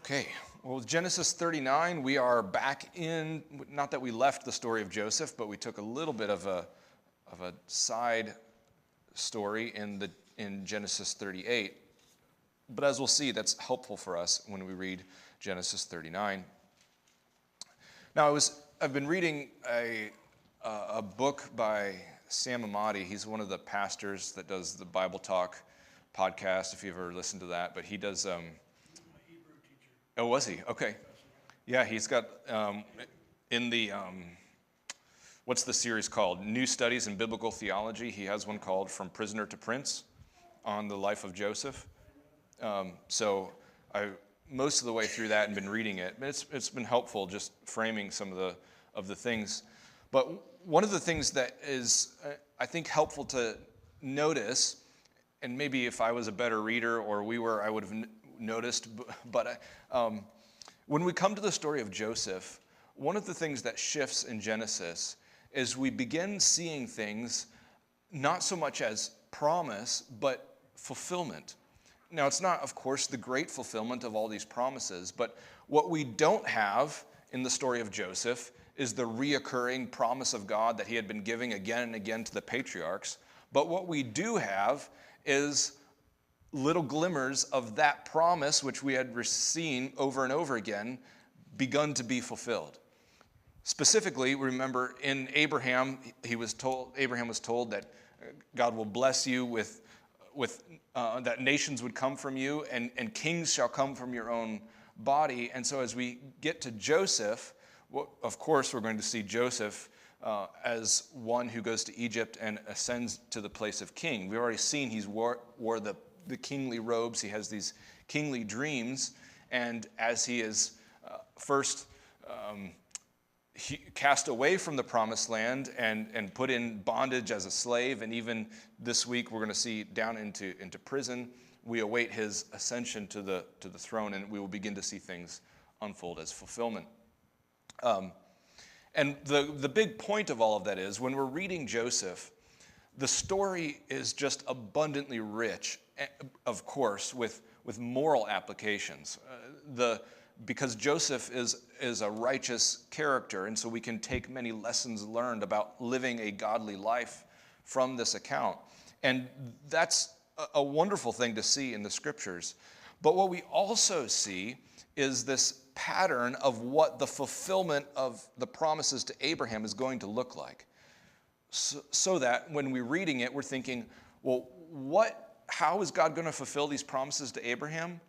Okay, well, with Genesis 39, we are back in, not that we left the story of Joseph, but we took a little bit of a side story in Genesis 38. But as we'll see, that's helpful for us when we read Genesis 39. Now, I've been reading a book by Sam Amati. He's one of the pastors that does the Bible Talk podcast, if you've ever listened to that. But he does... Oh, was he? Okay. Yeah, he's got, in the, what's the series called? New Studies in Biblical Theology. He has one called From Prisoner to Prince on the life of Joseph. So I most of the way through that and been reading it. It's been helpful just framing some of the things. But one of the things that is, I think, helpful to notice, and maybe if I was a better reader or I would have noticed, but when we come to the story of Joseph, one of the things that shifts in Genesis is we begin seeing things not so much as promise, but fulfillment. Now, it's not, of course, the great fulfillment of all these promises, but what we don't have in the story of Joseph is the reoccurring promise of God that he had been giving again and again to the patriarchs. But what we do have is little glimmers of that promise, which we had seen over and over again, begun to be fulfilled. Specifically, remember in Abraham, Abraham was told that God will bless you with that nations would come from you and kings shall come from your own body. And so as we get to Joseph, of course, we're going to see Joseph as one who goes to Egypt and ascends to the place of king. We've already seen he's wore the kingly robes. He has these kingly dreams. And as he is first cast away from the promised land and put in bondage as a slave, and even this week we're going to see down into prison, we await his ascension to the throne, and we will begin to see things unfold as fulfillment. And the big point of all of that is, when we're reading Joseph, the story is just abundantly rich, of course, with moral applications. Because Joseph is a righteous character, and so we can take many lessons learned about living a godly life from this account. And that's a wonderful thing to see in the scriptures. But what we also see is this pattern of what the fulfillment of the promises to Abraham is going to look like. So that when we're reading it, we're thinking, well, how is God going to fulfill these promises to Abraham?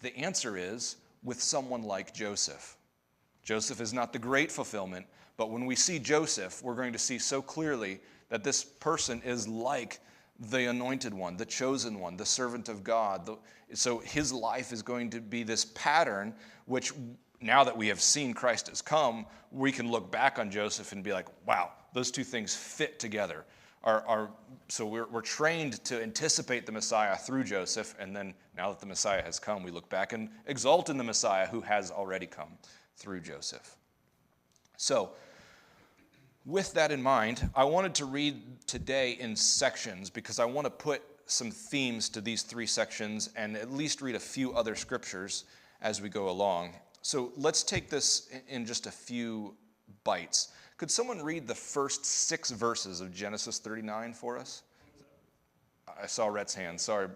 The answer is with someone like Joseph. Joseph is not the great fulfillment, but when we see Joseph, we're going to see so clearly that this person is like the anointed one, the chosen one, the servant of God. So his life is going to be this pattern, which now that we have seen Christ has come, we can look back on Joseph and be like, wow, those two things fit together. So we're trained to anticipate the Messiah through Joseph, and then now that the Messiah has come, we look back and exalt in the Messiah who has already come through Joseph. So with that in mind, I wanted to read today in sections because I want to put some themes to these three sections and at least read a few other scriptures as we go along. So let's take this in just a few bites. Could someone read the first 6 verses of Genesis 39 for us? I saw Rhett's hand, sorry.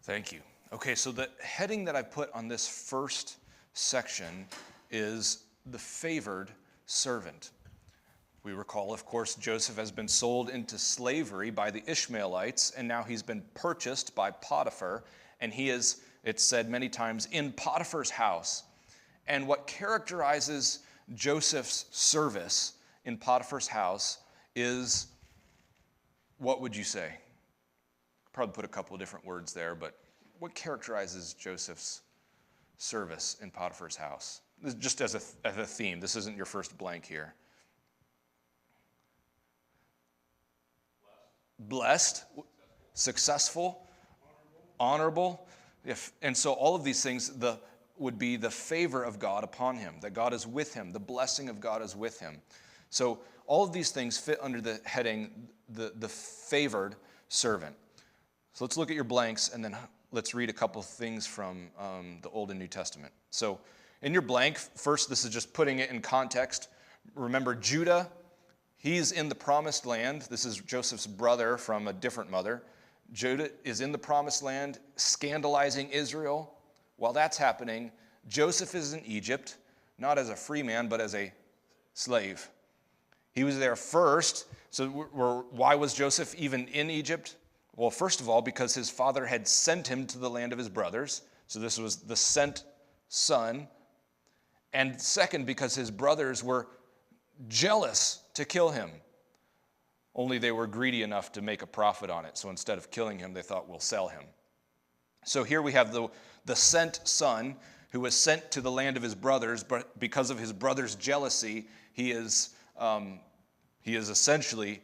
Thank you. Okay, so the heading that I put on this first section is the favored servant. We recall, of course, Joseph has been sold into slavery by the Ishmaelites, and now he's been purchased by Potiphar, and he is, it's said many times, in Potiphar's house. And what characterizes Joseph's service in Potiphar's house is, what would you say? Probably put a couple of different words there, but what characterizes Joseph's service in Potiphar's house? Just as a theme, this isn't your first blank here. Blessed, successful, honorable. And so all of these things would be the favor of God upon him, that God is with him, the blessing of God is with him. So all of these things fit under the heading, the favored servant. So let's look at your blanks, and then let's read a couple things from the Old and New Testament. So in your blank, first, this is just putting it in context. Remember, Judah, he's in the promised land. This is Joseph's brother from a different mother. Judah is in the promised land, scandalizing Israel. While that's happening, Joseph is in Egypt, not as a free man, but as a slave. He was there first. So why was Joseph even in Egypt? Well, first of all, because his father had sent him to the land of his brothers. So this was the sent son. And second, because his brothers were jealous to kill him. Only they were greedy enough to make a profit on it. So instead of killing him, they thought, we'll sell him. So here we have the sent son who was sent to the land of his brothers, but because of his brother's jealousy, he is essentially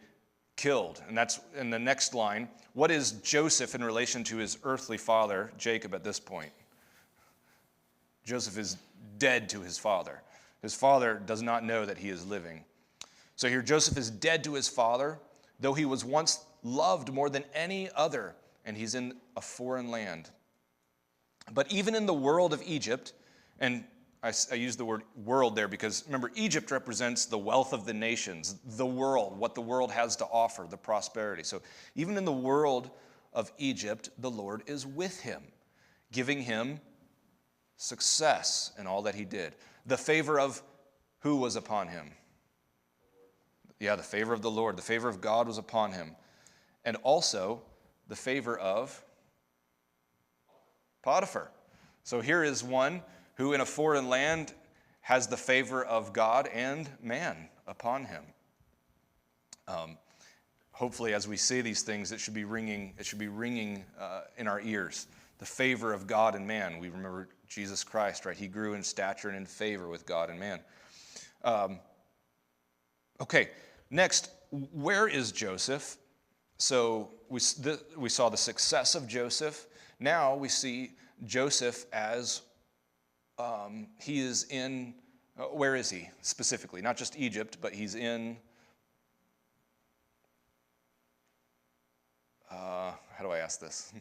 killed. And that's in the next line. What is Joseph in relation to his earthly father, Jacob, at this point? Joseph is dead to his father. His father does not know that he is living. So here Joseph is dead to his father, though he was once loved more than any other, and he's in a foreign land. But even in the world of Egypt, and I use the word world there because, remember, Egypt represents the wealth of the nations, the world, what the world has to offer, the prosperity. So even in the world of Egypt, the Lord is with him, giving him success in all that he did. The favor of who was upon him? Yeah, the favor of the Lord. The favor of God was upon him. And also the favor of Potiphar. So here is one who in a foreign land has the favor of God and man upon him. Hopefully, as we say these things, it should be ringing in our ears. The favor of God and man. We remember Jesus Christ, right? He grew in stature and in favor with God and man. Okay, next, where is Joseph? So we saw the success of Joseph. Now we see Joseph as he is in, where is he specifically? Not just Egypt, but he's in, how do I ask this?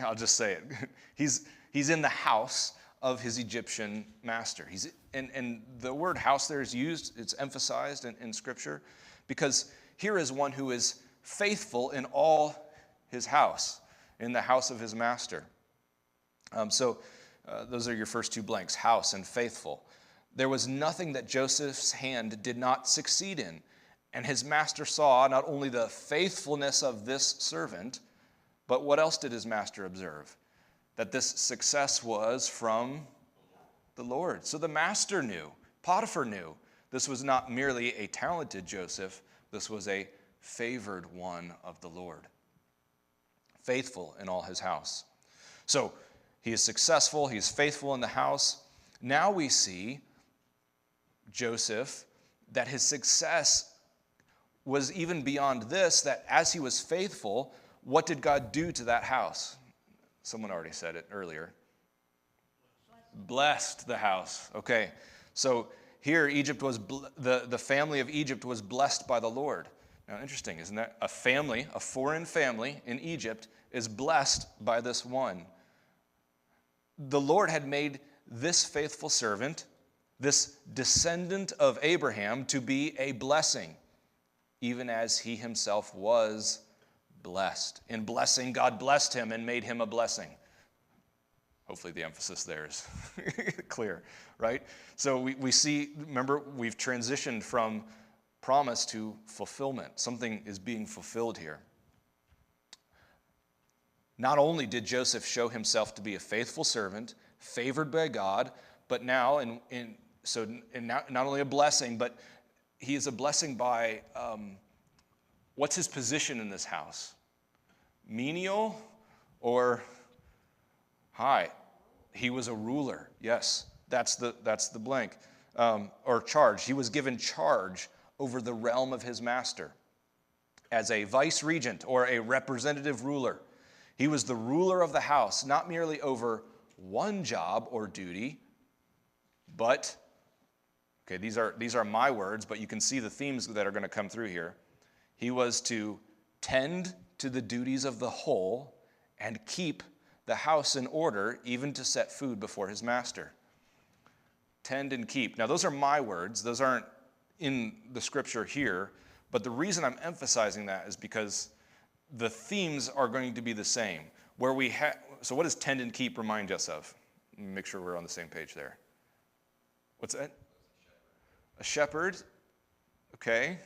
I'll just say it. He's in the house of his Egyptian master. And the word house there is used, it's emphasized in Scripture, because here is one who is faithful in all his house, in the house of his master. Those are your first two blanks, house and faithful. There was nothing that Joseph's hand did not succeed in. And his master saw not only the faithfulness of this servant, but what else did his master observe? That this success was from the Lord. So the master knew, Potiphar knew, this was not merely a talented Joseph, this was a favored one of the Lord. Faithful in all his house. So he is successful, he is faithful in the house. Now we see Joseph, that his success was even beyond this, that as he was faithful, what did God do to that house? Someone already said it earlier. Blessed the house. Okay, so here Egypt was, the family of Egypt was blessed by the Lord. Now interesting, isn't that? A family, a foreign family in Egypt is blessed by this one. The Lord had made this faithful servant, this descendant of Abraham, to be a blessing, even as he himself was blessed. In blessing, God blessed him and made him a blessing. Hopefully the emphasis there is clear, right? So we see, remember, we've transitioned from promise to fulfillment. Something is being fulfilled here. Not only did Joseph show himself to be a faithful servant, favored by God, but now, not only a blessing, but he is a blessing by, what's his position in this house? Menial or high? He was a ruler. Yes, that's the blank. Or charge. He was given charge over the realm of his master as a vice regent or a representative ruler. He was the ruler of the house, not merely over one job or duty, but, okay, these are my words, but you can see the themes that are going to come through here. He was to tend to the duties of the whole and keep the house in order, even to set food before his master. Tend and keep. Now, those are my words. Those aren't in the scripture here, but the reason I'm emphasizing that is because the themes are going to be the same. So what does tend and keep remind us of? Make sure we're on the same page there. What's that? A shepherd. Okay.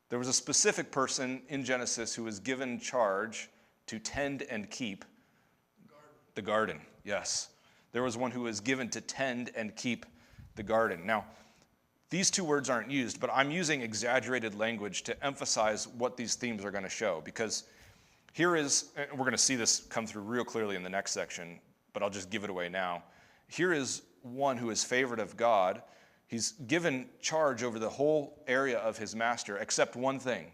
There was a specific person in Genesis who was given charge to tend and keep the garden. Yes. There was one who was given to tend and keep the garden. Now, these two words aren't used, but I'm using exaggerated language to emphasize what these themes are going to show, because here is, and we're going to see this come through real clearly in the next section, but I'll just give it away now. Here is one who is favored of God. He's given charge over the whole area of his master, except one thing.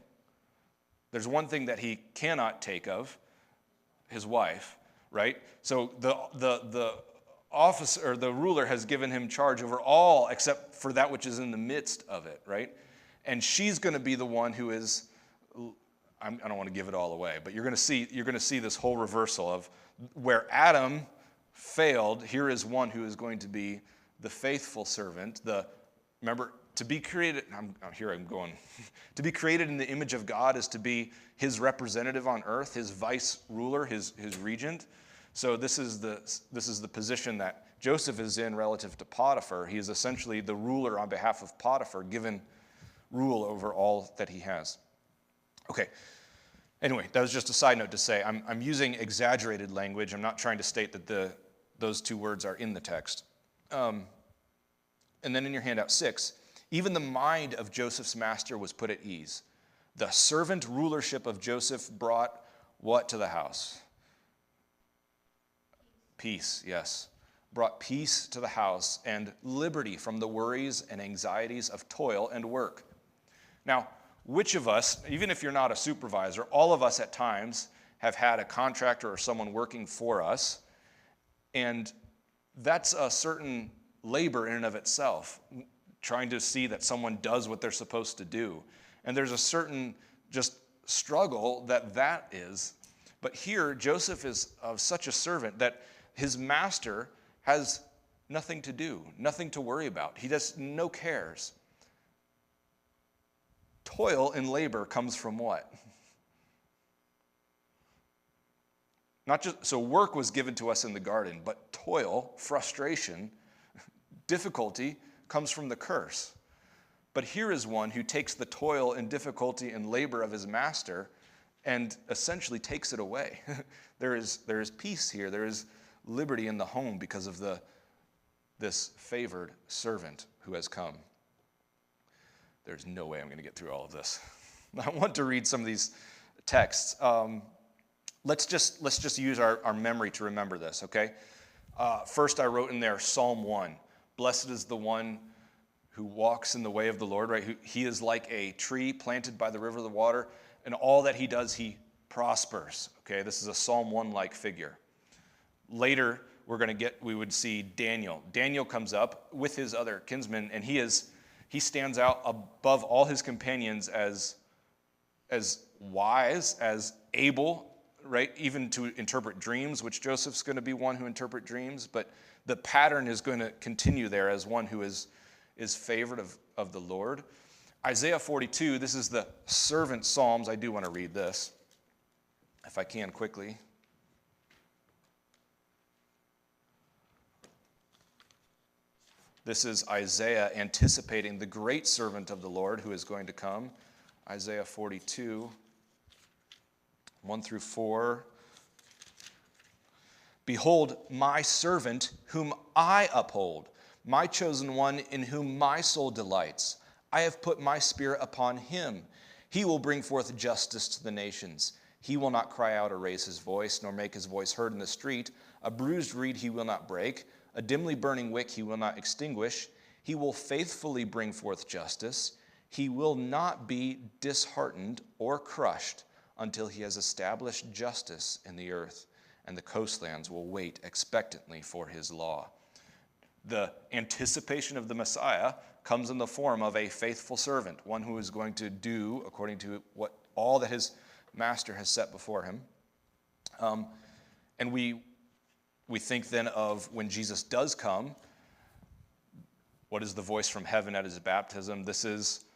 There's one thing that he cannot take of, his wife, right? So the officer, or the ruler, has given him charge over all except for that which is in the midst of it, right? And she's going to be the one who is, I don't want to give it all away, but you're going to see this whole reversal of where Adam failed. Here is one who is going to be the faithful servant. Remember, to be created, to be created in the image of God is to be his representative on earth, his vice ruler, his regent. So this is the position that Joseph is in relative to Potiphar. He is essentially the ruler on behalf of Potiphar, given rule over all that he has. Okay. Anyway, that was just a side note to say I'm using exaggerated language. I'm not trying to state that those two words are in the text. And then in your handout 6, even the mind of Joseph's master was put at ease. The servant rulership of Joseph brought what to the house? Peace, yes. Brought peace to the house and liberty from the worries and anxieties of toil and work. Now, which of us, even if you're not a supervisor, all of us at times have had a contractor or someone working for us, and that's a certain labor in and of itself, trying to see that someone does what they're supposed to do. And there's a certain just struggle that is. But here, Joseph is of such a servant that his master has nothing to do, nothing to worry about. He has no cares. Toil and labor comes from what? So work was given to us in the garden, but toil, frustration, difficulty comes from the curse. But here is one who takes the toil and difficulty and labor of his master and essentially takes it away. There is peace here. There is liberty in the home because of this favored servant who has come. There's no way I'm going to get through all of this. I want to read some of these texts. Let's just use our memory to remember this, okay? First, I wrote in there Psalm 1. Blessed is the one who walks in the way of the Lord, right? He is like a tree planted by the river of the water, and all that he does, he prospers, okay? This is a Psalm 1-like figure. Later, we would see Daniel. Daniel comes up with his other kinsmen, and he stands out above all his companions as wise, as able, right, even to interpret dreams, which Joseph's going to be one who interpret dreams, but the pattern is going to continue there as one who is favored of the Lord. Isaiah 42, this is the servant Psalms. I do want to read this, if I can quickly. This is Isaiah anticipating the great servant of the Lord who is going to come. Isaiah 42, 1 through 4. Behold, my servant whom I uphold, my chosen one in whom my soul delights. I have put my spirit upon him. He will bring forth justice to the nations. He will not cry out or raise his voice, nor make his voice heard in the street. A bruised reed he will not break. A dimly burning wick he will not extinguish. He will faithfully bring forth justice. He will not be disheartened or crushed until he has established justice in the earth, and the coastlands will wait expectantly for his law. The anticipation of the Messiah comes in the form of a faithful servant, one who is going to do according to all that his master has set before him. And we think then of when Jesus does come, what is the voice from heaven at his baptism? This is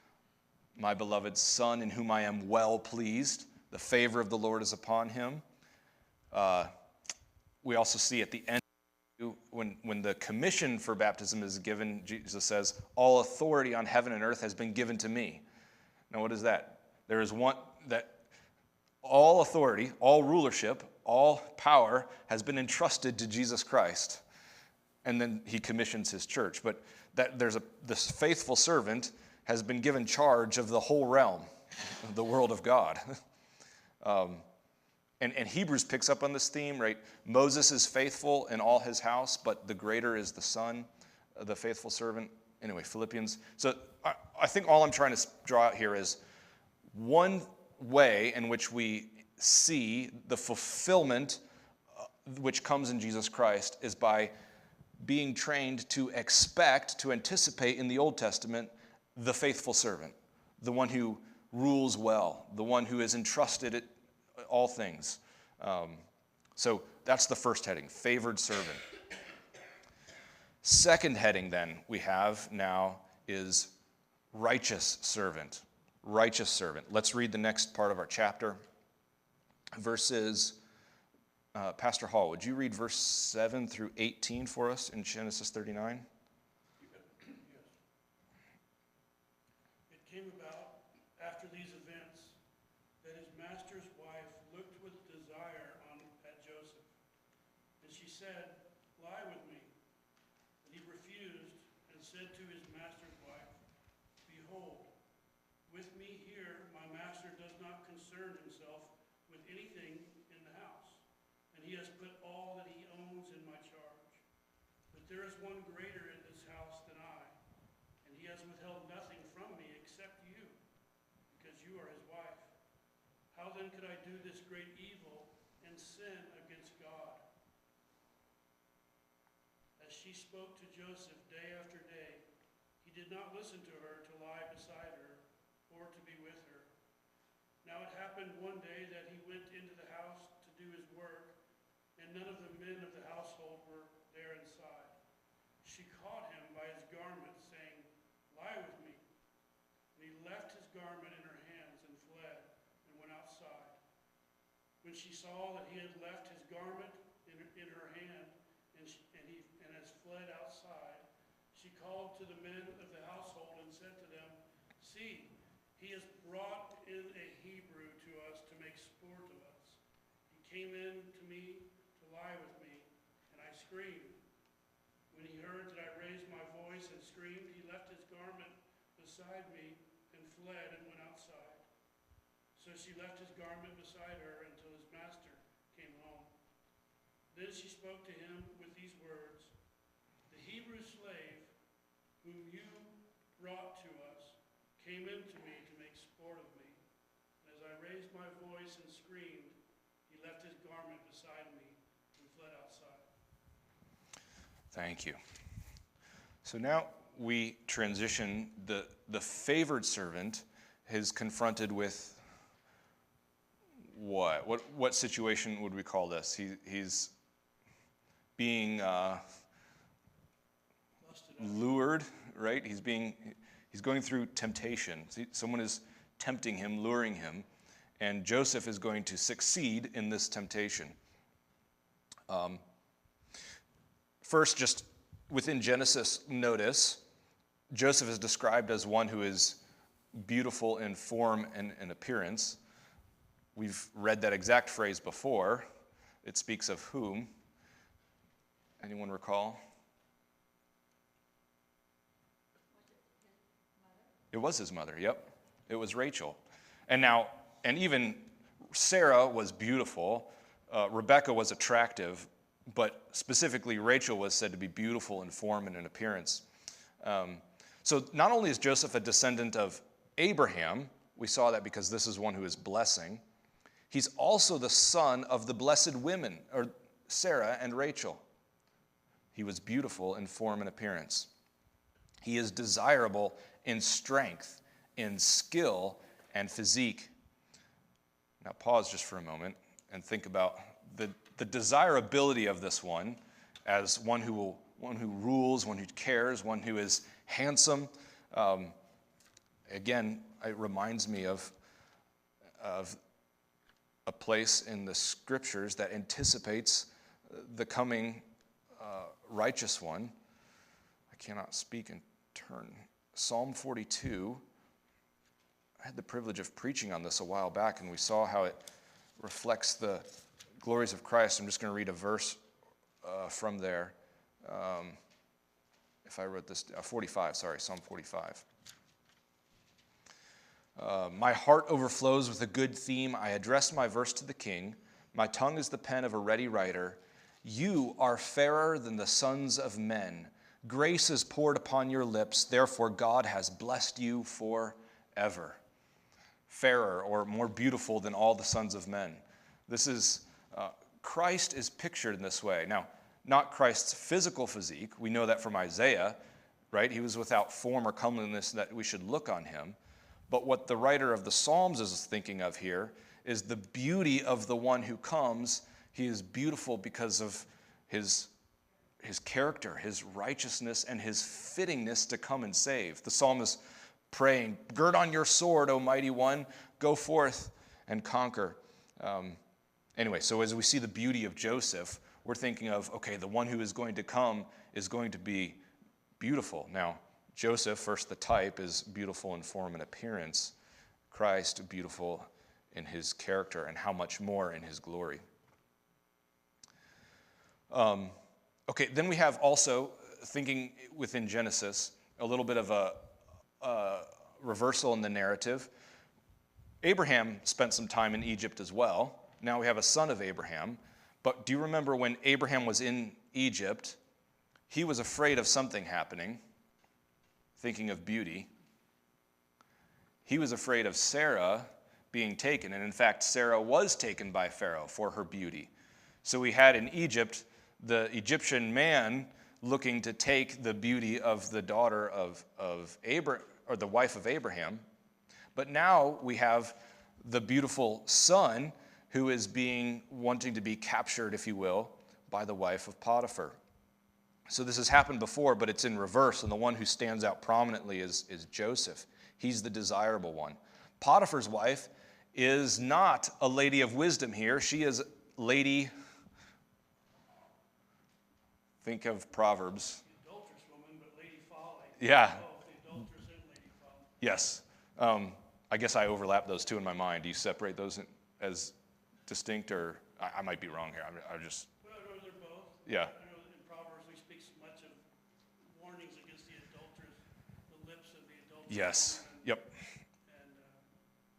my beloved Son in whom I am well pleased. The favor of the Lord is upon him. We also see at the end, when the commission for baptism is given, Jesus says, all authority on heaven and earth has been given to me. Now what is that? There is one that all authority, all rulership, all power has been entrusted to Jesus Christ. And then he commissions his church. But that this faithful servant has been given charge of the whole realm, the world of God. And Hebrews picks up on this theme, right? Moses is faithful in all his house, but the greater is the son, the faithful servant. Anyway, Philippians. So I think all I'm trying to draw out here is one way in which we see the fulfillment which comes in Jesus Christ is by being trained to expect, to anticipate in the Old Testament, the faithful servant, the one who rules well, the one who is entrusted all things. So that's the first heading, favored servant. Second heading then we have now is righteous servant. Righteous servant. Let's read the next part of our chapter. Verses, Pastor Hall, would you read verse 7 through 18 for us in Genesis 39? It came about after these events that his master's wife looked with desire at Joseph. And she said, "Lie with me." And he refused and said to his master's wife, "Behold, with me here my master does not concern himself with anything in the house, and he has put all that he owns in my charge. But there is one greater in this house than I, and he has withheld nothing from me except you, because you are his wife. How then could I do this great evil and sin against God?" As she spoke to Joseph day after day, he did not listen to her to lie beside her or to be with her. Now it happened one day that he went into the house to do his work, and none of the men of the household were there inside. She caught him by his garment, saying, "Lie with me." And he left his garment in her hands and fled and went outside. When she saw that he had left his garment in her hand and has fled outside, she called to the men of the household and said to them, "See, he has brought in a Hebrew to us to make sport of us. He came in to me to lie with me, and I screamed. When he heard that I raised my voice and screamed, he left his garment beside me and fled and went outside." So she left his garment beside her until his master came home. Then she spoke to him with these words, "The Hebrew slave whom you brought to us came in to me to make sport of me. And as I raised my voice and screamed, he left his garment beside me and fled outside." Thank you. So now we transition. The favored servant is confronted with what? What situation would we call this? He's being lured, right? He's going through temptation. Someone is tempting him, luring him, and Joseph is going to succeed in this temptation. First, just within Genesis, notice Joseph is described as one who is beautiful in form and appearance. We've read that exact phrase before. It speaks of whom? Anyone recall? It was his mother, yep. It was Rachel. And even Sarah was beautiful. Rebecca was attractive, but specifically Rachel was said to be beautiful in form and in appearance. So not only is Joseph a descendant of Abraham, we saw that because this is one who is blessing, he's also the son of the blessed women, or Sarah and Rachel. He was beautiful in form and appearance. He is desirable in strength, in skill, and physique. Now pause just for a moment and think about the desirability of this one as one who rules, one who cares, one who is handsome. Again, it reminds me of a place in the scriptures that anticipates the coming righteous one. I cannot speak and turn. Psalm 42. I had the privilege of preaching on this a while back, and we saw how it reflects the glories of Christ. I'm just going to read a verse from there. If I wrote this, 45, sorry, Psalm 45. My heart overflows with a good theme. I address my verse to the king. My tongue is the pen of a ready writer. You are fairer than the sons of men. Grace is poured upon your lips. Therefore, God has blessed you forever. Fairer, or more beautiful than all the sons of men. This is, Christ is pictured in this way. Now, not Christ's physical physique. We know that from Isaiah, right? He was without form or comeliness that we should look on him. But what the writer of the Psalms is thinking of here is the beauty of the one who comes. He is beautiful because of his character, his righteousness, and his fittingness to come and save. The psalm is praying, gird on your sword, O mighty one, go forth and conquer. Anyway, so as we see the beauty of Joseph, we're thinking of, okay, the one who is going to come is going to be beautiful. Now, Joseph, first the type, is beautiful in form and appearance. Christ, beautiful in his character, and how much more in his glory. Okay, then we have also, thinking within Genesis, a little bit of a reversal in the narrative. Abraham spent some time in Egypt as well. Now we have a son of Abraham. But do you remember when Abraham was in Egypt, he was afraid of something happening, thinking of beauty. He was afraid of Sarah being taken. And in fact, Sarah was taken by Pharaoh for her beauty. So we had in Egypt the Egyptian man looking to take the beauty of the daughter of Abraham, or the wife of Abraham. But now we have the beautiful son who is wanting to be captured, if you will, by the wife of Potiphar. So this has happened before, but it's in reverse, and the one who stands out prominently is Joseph. He's the desirable one. Potiphar's wife is not a lady of wisdom here. She is lady, think of Proverbs. The adulterous woman, but Lady Folly. Yeah. Both the adulteress and Lady Folly. Yes. I guess I overlap those two in my mind. Do you separate those as distinct, or I might be wrong here. I just. Well, no, they're both. Yeah. I know that in Proverbs we speak so much of warnings against the adulterers, the lips of the adulterous. Yes. Woman. Yep. And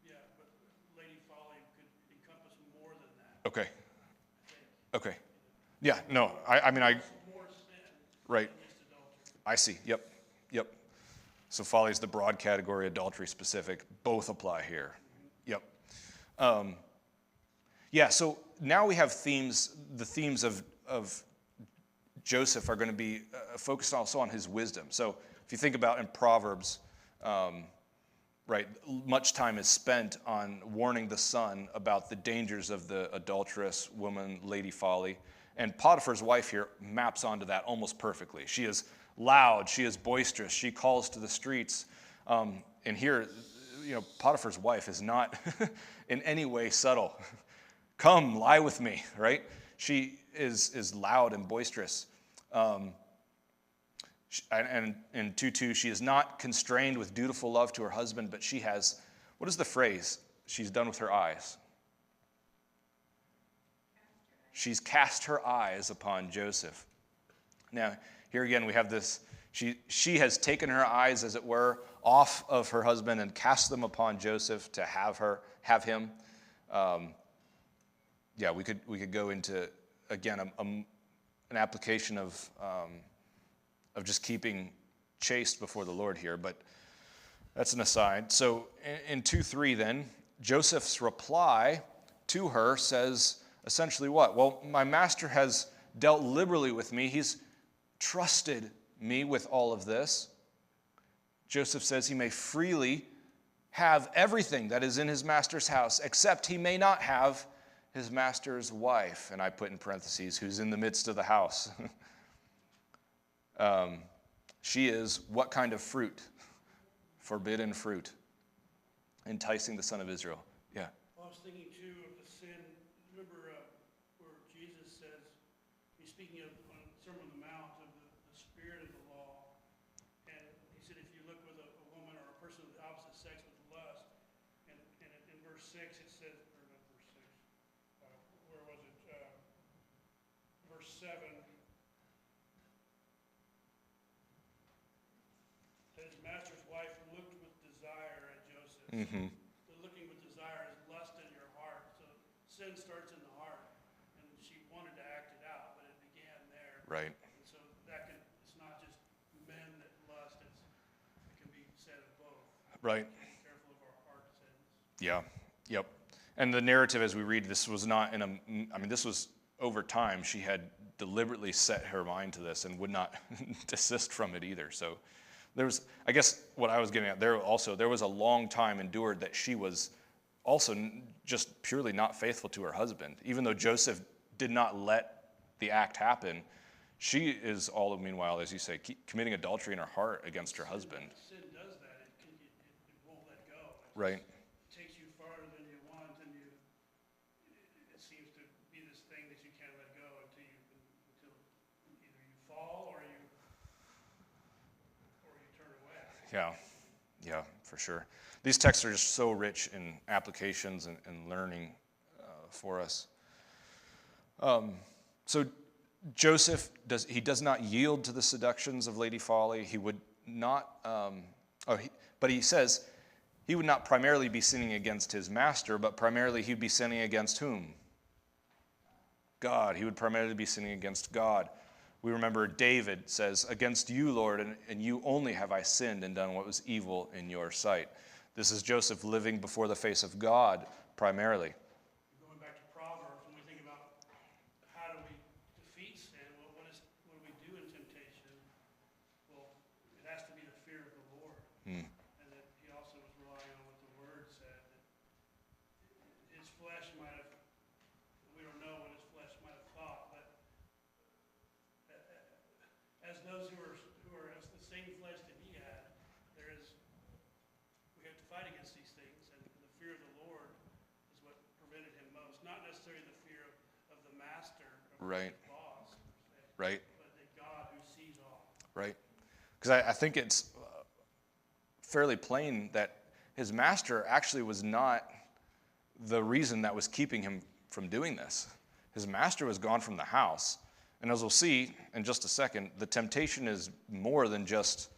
yeah, but Lady Folly could encompass more than that. Okay. I think. Okay. Yeah. No. I mean More sin. Right. Than just adultery. I see. Yep. So folly is the broad category, adultery specific. Both apply here. Yep. Yeah, so now we have themes. The themes of Joseph are going to be focused also on his wisdom. So if you think about in Proverbs, right, much time is spent on warning the son about the dangers of the adulterous woman, Lady Folly. And Potiphar's wife here maps onto that almost perfectly. She is loud, she is boisterous, she calls to the streets. And here, Potiphar's wife is not in any way subtle. Come, lie with me, right? She is loud and boisterous. And in 2:2, she is not constrained with dutiful love to her husband, but she has, what is the phrase she's done with her eyes? She's cast her eyes upon Joseph. Now, here again, we have this, she has taken her eyes, as it were, off of her husband and cast them upon Joseph to have him. We could go into, again, an application of just keeping chaste before the Lord here, but that's an aside. So in 2:3 then, Joseph's reply to her says essentially what? Well, my master has dealt liberally with me. He's trusted me with all of this. Joseph says he may freely have everything that is in his master's house, except he may not have his master's wife. And I put in parentheses, who's in the midst of the house. She is what kind of fruit? Forbidden fruit, enticing the son of Israel. Yeah. I was thinking too of the sin. Remember where Jesus says, he's speaking of on the Sermon on the Mount of the spirit of the law, and he said if you look with a woman or a person of the opposite sex with lust, and in verse 6 it says, or not verse 6, where was it? Verse 7. His master's wife looked with desire at Joseph. Mm-hmm. The looking with desire is lust in your heart. So sin starts in the heart. And she wanted to act it out, but it began there. Right. And so it's not just men that lust, it can be said of both. Right. Be careful of our heart sins. Yeah. Yep. And the narrative as we read this was not this was over time. She had deliberately set her mind to this and would not desist from it either. So there was, I guess what I was getting at there also, there was a long time endured that she was also just purely not faithful to her husband. Even though Joseph did not let the act happen, she is all the meanwhile, as you say, committing adultery in her heart against her husband. Sin does that. It won't let go. Right. It takes you farther than you want, and it seems to be this thing that you can't let go until either you fall or you turn away. Yeah, for sure. These texts are just so rich in applications and learning for us. So Joseph does not yield to the seductions of Lady Folly. He would not, but he says he would not primarily be sinning against his master, but primarily he'd be sinning against whom? God. He would primarily be sinning against God. We remember David says, against you, Lord, and you only have I sinned and done what was evil in your sight. This is Joseph living before the face of God primarily. Going back to Proverbs, when we think about how do we defeat sin, what do we do in temptation? Well, it has to be the fear of the Lord. And that he also was relying on what the Word said. That his flesh might have, we don't know what his flesh might have thought, but as those who are as the same flesh that he had, we have to fight against these things, and the fear of the Lord is what prevented him most. Not necessarily the fear of the master, of Right. the boss, per se, Right. but the God who sees all. Right. Because I think it's fairly plain that his master actually was not the reason that was keeping him from doing this. His master was gone from the house. And as we'll see in just a second, the temptation is more than just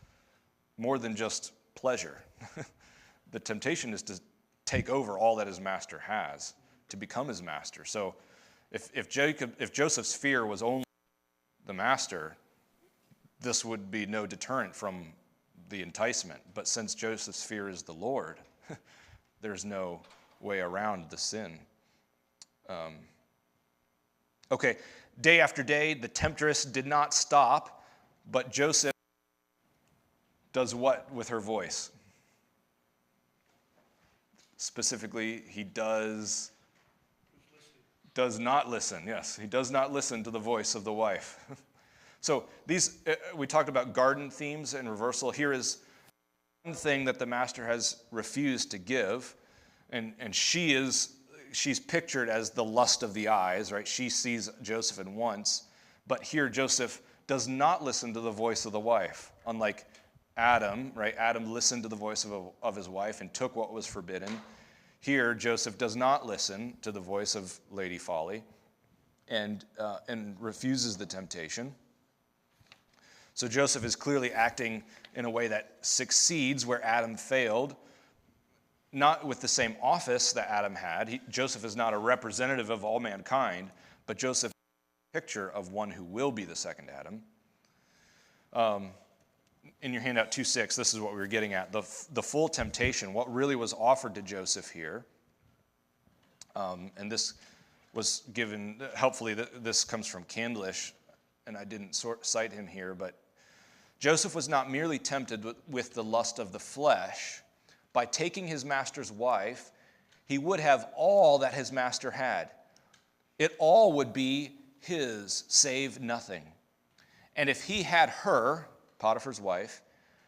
pleasure. The temptation is to take over all that his master has, to become his master. So if Joseph's fear was only the master, this would be no deterrent from the enticement. But since Joseph's fear is the Lord, there's no way around the sin. Okay, day after day, the temptress did not stop, but Joseph does what with her voice? Specifically, he does not listen. Yes, he does not listen to the voice of the wife. So we talked about garden themes and reversal. Here is one thing that the master has refused to give, and she's pictured as the lust of the eyes, right? She sees Joseph and wants, but here Joseph does not listen to the voice of the wife, unlike Adam, right? Adam listened to the voice of his wife and took what was forbidden. Here, Joseph does not listen to the voice of Lady Folly and refuses the temptation. So Joseph is clearly acting in a way that succeeds where Adam failed, not with the same office that Adam had. Joseph is not a representative of all mankind, but Joseph is a picture of one who will be the second Adam. In your handout 2:6, this is what we were getting at. The full temptation, what really was offered to Joseph here, and this was given, helpfully, this comes from Candlish, and I didn't cite him here, but Joseph was not merely tempted with the lust of the flesh. By taking his master's wife, he would have all that his master had. It all would be his, save nothing. And if he had her, Potiphar's wife,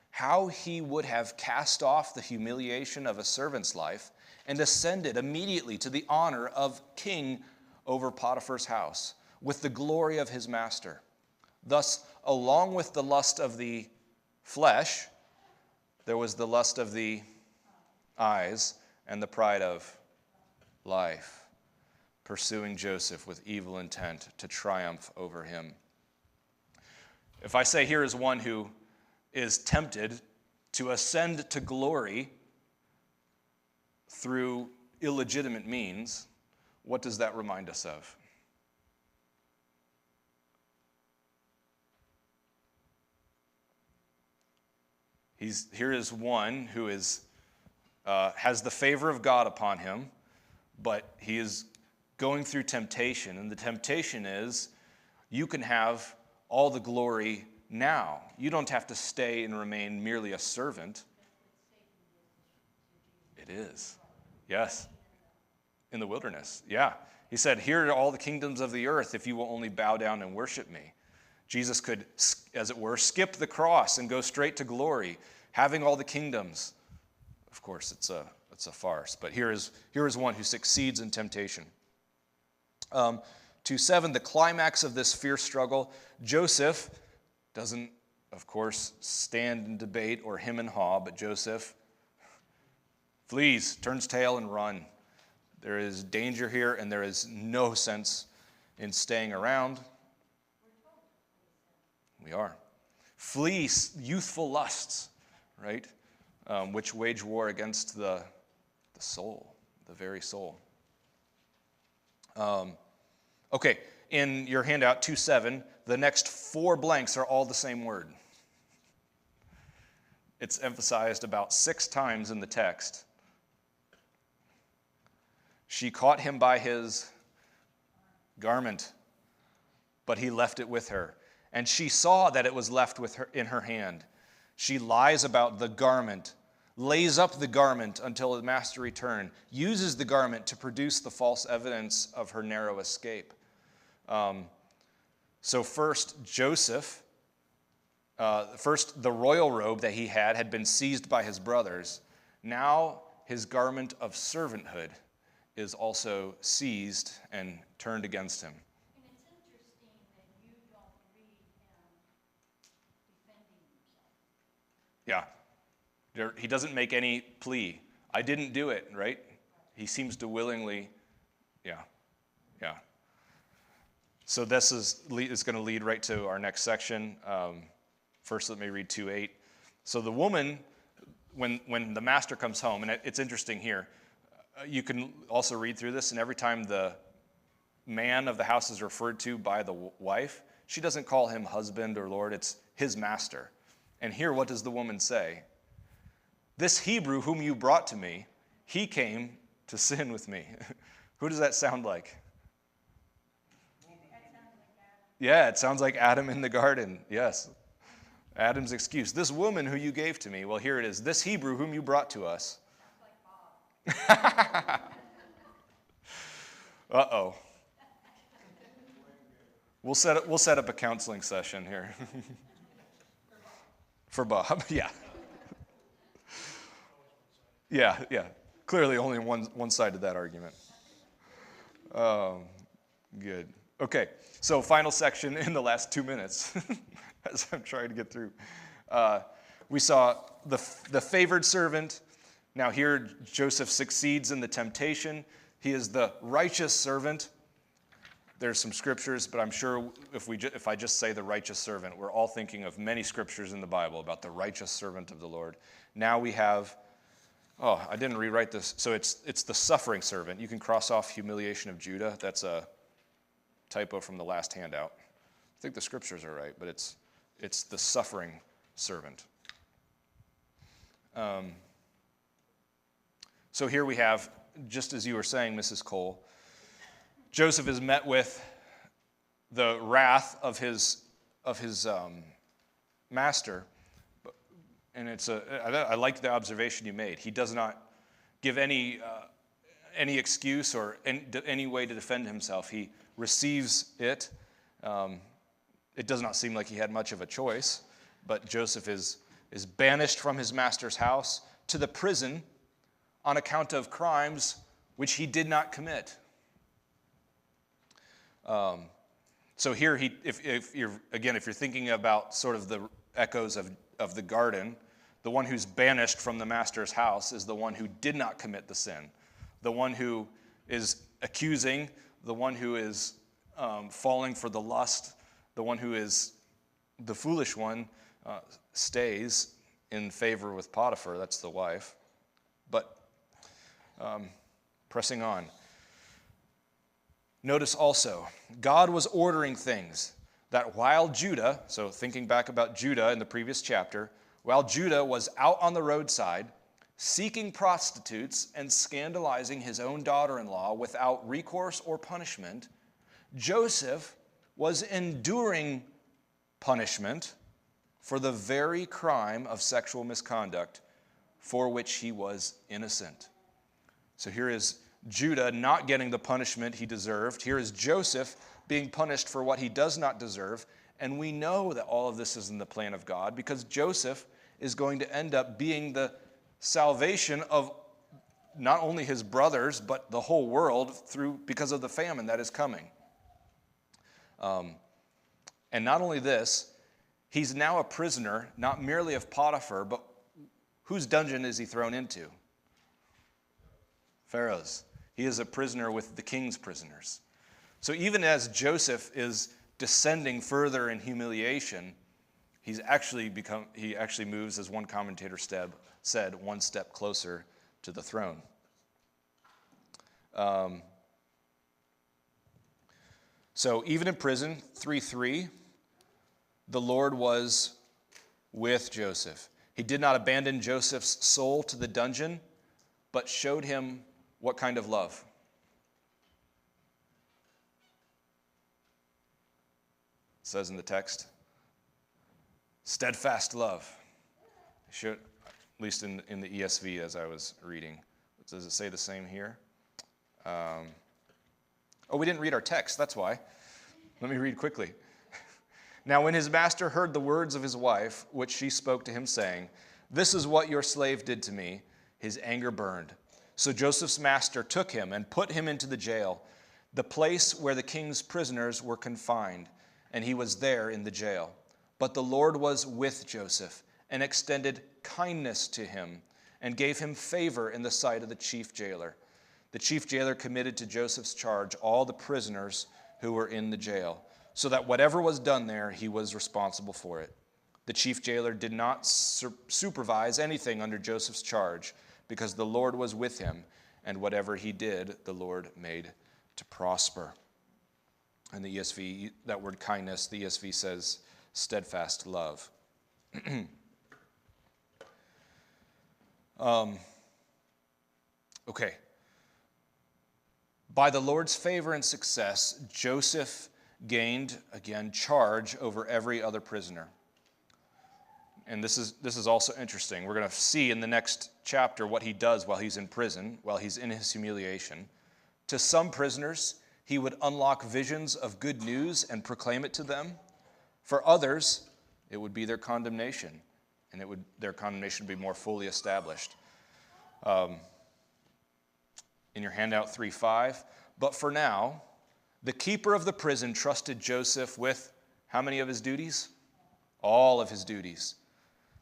how he would have cast off the humiliation of a servant's life and ascended immediately to the honor of king over Potiphar's house, with the glory of his master. Thus, along with the lust of the flesh, there was the lust of the eyes and the pride of life, pursuing Joseph with evil intent to triumph over him. If I say here is one who is tempted to ascend to glory through illegitimate means, what does that remind us of? Here is one who has the favor of God upon him, but he is going through temptation, and the temptation is you can have all the glory now. You don't have to stay and remain merely a servant. It is. Yes. In the wilderness. Yeah. He said, here are all the kingdoms of the earth if you will only bow down and worship me. Jesus could, as it were, skip the cross and go straight to glory, having all the kingdoms. Of course, it's a farce, but here is one who succeeds in temptation. 2:7, the climax of this fierce struggle. Joseph doesn't, of course, stand in debate or him and haw, but Joseph flees, turns tail, and run. There is danger here, and there is no sense in staying around. We are. Flee youthful lusts, right? Which wage war against the soul, the very soul. Okay, in your handout 2:7, the next 4 blanks are all the same word. It's emphasized about 6 times in the text. She caught him by his garment, but he left it with her. And she saw that it was left with her in her hand. She lies about the garment, lays up the garment until the master return, uses the garment to produce the false evidence of her narrow escape. So first, Joseph, the royal robe that he had been seized by his brothers. Now his garment of servanthood is also seized and turned against him. And it's interesting that you don't read him defending himself. Yeah. He doesn't make any plea. I didn't do it, right? He seems to willingly, yeah. So this is going to lead right to our next section. First, let me read 2:8. So the woman, when the master comes home, and it's interesting here, you can also read through this, and every time the man of the house is referred to by the wife, she doesn't call him husband or Lord, it's his master. And here, what does the woman say? This Hebrew whom you brought to me, he came to sin with me. Who does that sound like? Yeah, it sounds like Adam in the garden. Yes. Adam's excuse. This woman who you gave to me, well, here it is. This Hebrew whom you brought to us. Uh-oh. We'll set up a counseling session here. For Bob, yeah. Yeah. Clearly only one side to that argument. Good. Okay, so final section in the last 2 minutes, as I'm trying to get through. We saw the favored servant. Now here, Joseph succeeds in the temptation. He is the righteous servant. There's some scriptures, but I'm sure if I just say the righteous servant, we're all thinking of many scriptures in the Bible about the righteous servant of the Lord. Now we have, I didn't rewrite this. So it's the suffering servant. You can cross off humiliation of Judah. That's a typo from the last handout. I think the scriptures are right, but it's the suffering servant. So here we have, just as you were saying, Mrs. Cole, Joseph is met with the wrath of his master, and I like the observation you made. He does not give any excuse or any way to defend himself. He receives it. It does not seem like he had much of a choice, but Joseph is banished from his master's house to the prison on account of crimes which he did not commit. So here, if you're thinking about sort of the echoes of the garden, the one who's banished from the master's house is the one who did not commit the sin. The one who is accusing, the one who is falling for the lust, the one who is the foolish one stays in favor with Potiphar. That's the wife. But pressing on. Notice also, God was ordering things that while Judah, so thinking back about Judah in the previous chapter, while Judah was out on the roadside seeking prostitutes and scandalizing his own daughter-in-law without recourse or punishment, Joseph was enduring punishment for the very crime of sexual misconduct for which he was innocent. So here is Judah not getting the punishment he deserved. Here is Joseph being punished for what he does not deserve. And we know that all of this is in the plan of God because Joseph is going to end up being the salvation of not only his brothers, but the whole world because of the famine that is coming. And not only this, he's now a prisoner, not merely of Potiphar, but whose dungeon is he thrown into? Pharaoh's. He is a prisoner with the king's prisoners. So even as Joseph is descending further in humiliation, he actually moves, as one commentator said, one step closer to the throne. So even in prison, 3:3, the Lord was with Joseph. He did not abandon Joseph's soul to the dungeon, but showed him what kind of love? It says in the text, steadfast love. At least in the ESV as I was reading. Does it say the same here? We didn't read our text, that's why. Let me read quickly. Now when his master heard the words of his wife, which she spoke to him, saying, "This is what your slave did to me," his anger burned. So Joseph's master took him and put him into the jail, the place where the king's prisoners were confined, and he was there in the jail. But the Lord was with Joseph and extended kindness to him and gave him favor in the sight of the chief jailer. The chief jailer committed to Joseph's charge all the prisoners who were in the jail, so that whatever was done there, he was responsible for it. The chief jailer did not supervise anything under Joseph's charge, because the Lord was with him, and whatever he did, the Lord made to prosper. And the ESV, that word kindness, the ESV says steadfast love. Okay. By the Lord's favor and success, Joseph gained, again, charge over every other prisoner. And this is also interesting. We're going to see in the next chapter what he does while he's in prison, while he's in his humiliation. To some prisoners, he would unlock visions of good news and proclaim it to them. For others, it would be their condemnation, and their condemnation would be more fully established. in your handout 3:5. But for now, the keeper of the prison trusted Joseph with how many of his duties? All of his duties.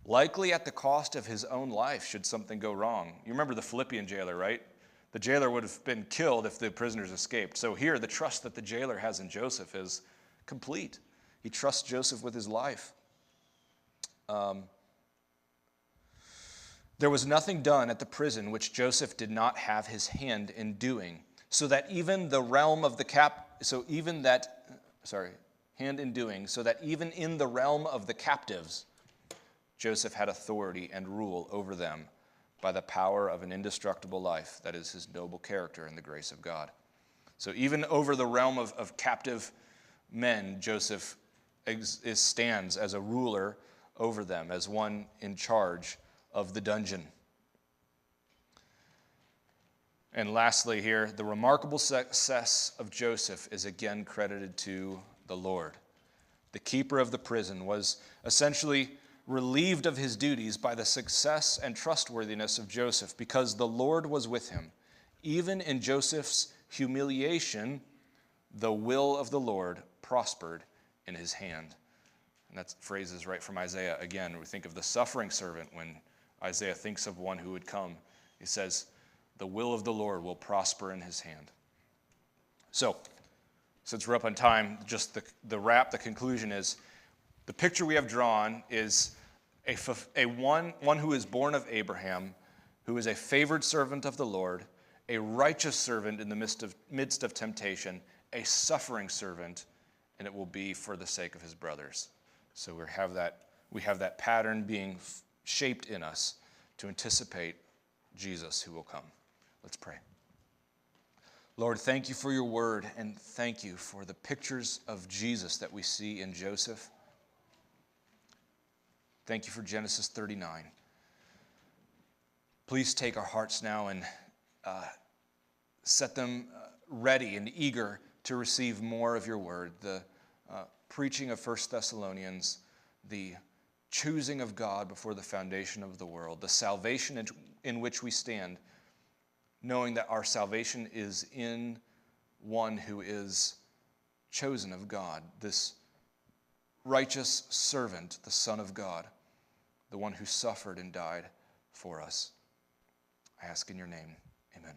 Likely at the cost of his own life should something go wrong. You remember the Philippian jailer, right? The jailer would have been killed if the prisoners escaped. So here, the trust that the jailer has in Joseph is complete. He trusts Joseph with his life. There was nothing done at the prison which Joseph did not have his hand in doing, so that even in the realm of the captives, Joseph had authority and rule over them by the power of an indestructible life, that is his noble character and the grace of God. So even over the realm of captive men, Joseph stands as a ruler over them, as one in charge of the dungeon. And lastly here, the remarkable success of Joseph is again credited to the Lord. The keeper of the prison was essentially relieved of his duties by the success and trustworthiness of Joseph, because the Lord was with him. Even in Joseph's humiliation, the will of the Lord prospered in his hand. And that phrase is right from Isaiah. Again, we think of the suffering servant when Isaiah thinks of one who would come. He says, the will of the Lord will prosper in his hand. So, since we're up on time, just the conclusion is, the picture we have drawn is one who is born of Abraham, who is a favored servant of the Lord, a righteous servant in the midst of temptation, a suffering servant, and it will be for the sake of his brothers. So we have that pattern being shaped in us to anticipate Jesus who will come. Let's pray. Lord, thank you for your word, and thank you for the pictures of Jesus that we see in Joseph. Thank you for Genesis 39. Please take our hearts now and set them ready and eager to receive more of your word. The preaching of 1 Thessalonians, the choosing of God before the foundation of the world, the salvation in which we stand, knowing that our salvation is in one who is chosen of God, this righteous servant, the Son of God, the one who suffered and died for us. I ask in your name, amen.